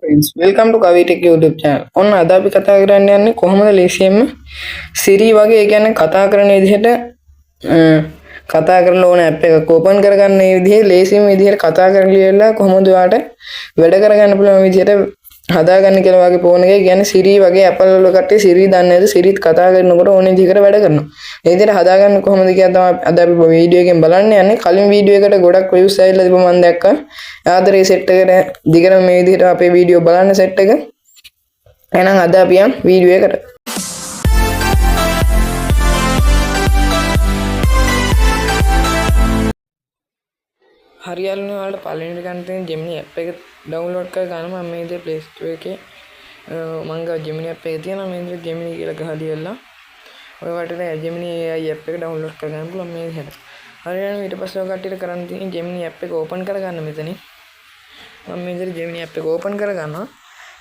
friends, welcome to Kavi Tech YouTube channel. ඔන්න අද අපි කතා කරන්න යන්නේ කොහොමද ලේසියෙන්ම Siri වගේ ඒ කියන්නේ කතා කරන විදිහට කතා කරලා ඕන ඇප් එකක් ඕපන් කරගන්න මේ විදිහේ ලේසියෙන්ම විදිහට කතා කරලා කොහොමද ඔයාලට වැඩ කරගන්න පුළුවන් විදිහට හදාගන්න කියලා වගේ ෆෝන් එකේ කියන්නේ Siri වගේ Apple වල කට්ටිය Siri දන්නේ නැද්ද Siriත් කතා කරනකොට ඕන විදිහකට වැඩ කරනවා. ඒ විදිහට හදාගන්න කොහොමද කියලා තමයි අද අපි වීඩියෝ එකෙන් බලන්න යන්නේ. කලින් වීඩියෝ එකට ගොඩක් views ඇවිල්ලා තිබ්බ මම දැක්කා. ආදරේ සෙට් එකට දිගටම මේ විදිහට අපේ වීඩියෝ බලන්න සෙට් එක. එහෙනම් අද අපි යන් වීඩියෝ එකට. හරියල්නේ ඔයාලට පළවෙනි ගන්න තියෙන Gemini app එක download කර ගන්න මම මේ විදිහේ Play Store එකේ මම ගා Gemini app එක තියෙනවා මේ විදිහට Gemini කියලා ගහලා දීලා ඔය වටේ Gemini AI app එක download කර ගන්න පුළුවන් මේ විදිහට. හරියන්නේ ඊට පස්සේ ඔය කට්ටියට කරන්න තියෙන්නේ Gemini app එක open කර ගන්න මෙතනින්. මම මේ විදිහට Gemini app එක open කර ගන්නවා.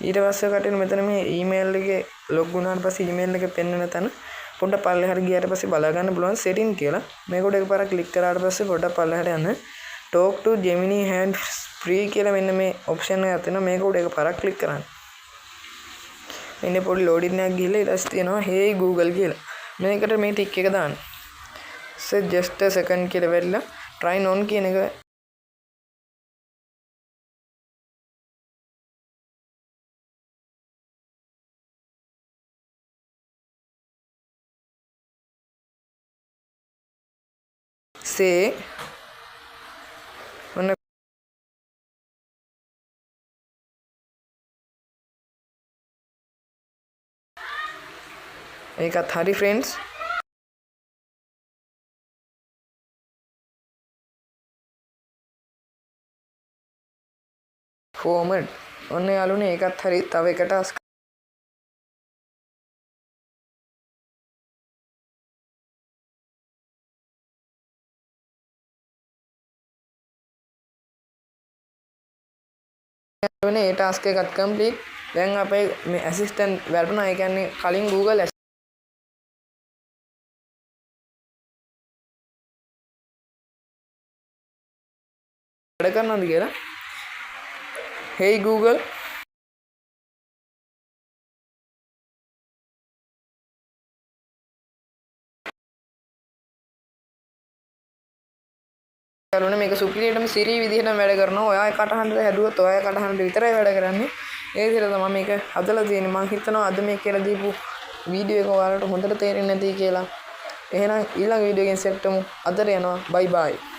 ඊට පස්සේ කට්ටියට මෙතන මේ email එකේ log වුණාට පස්සේ email එක පෙන්වන තැන පොඩ්ඩක් පල්ලෙහාට ගියාට පස්සේ බලා ගන්න පුළුවන් setting කියලා. මේකට එකපාරක් click කරාට පස්සේ පොඩ්ඩක් පල්ලෙහාට යන්න talk to Gemini hands free කියලා මෙන්න මේ option එකක් තියෙනවා. මේක උඩ එකපාරක් click කරන්න. මෙන්න පොඩි loading එකක් ගිහලා ඊට පස්සේ තියෙනවා hey Google කියලා. මේකට මේ tick එක දාන්න. so just a second කියලා වෙලා try on කියන එක say ඔන්න ඒකත් හරි friends format ඔන්න යාළුවනේ ඒකත් හරි තව එක task යාළුවනේ ඒ task එකත් complete දැන් අපේ මේ assistant වැඩුණා ඒ කියන්නේ කලින් Google වැඩ කරනවද කියලා hey Google යාළුවනේ මේක සුපිරියටම Siri විදිහටම වැඩ කරනවා. ඔයා කටහඬ හැදුවොත් ඔයා කටහඬ විතරයි වැඩ කරන්නේ. ඒ විදිහට තමයි මේක හදලා තියෙන්නේ. මම හිතනවා අද මේ කියලා දීපු වීඩියෝ එක ඔයාලට හොඳට තේරෙන්නේ නැති කියලා. එහෙනම් ඊළඟ වීඩියෝ එකෙන් සෙට් වෙමු. අදට යනවා. bye bye.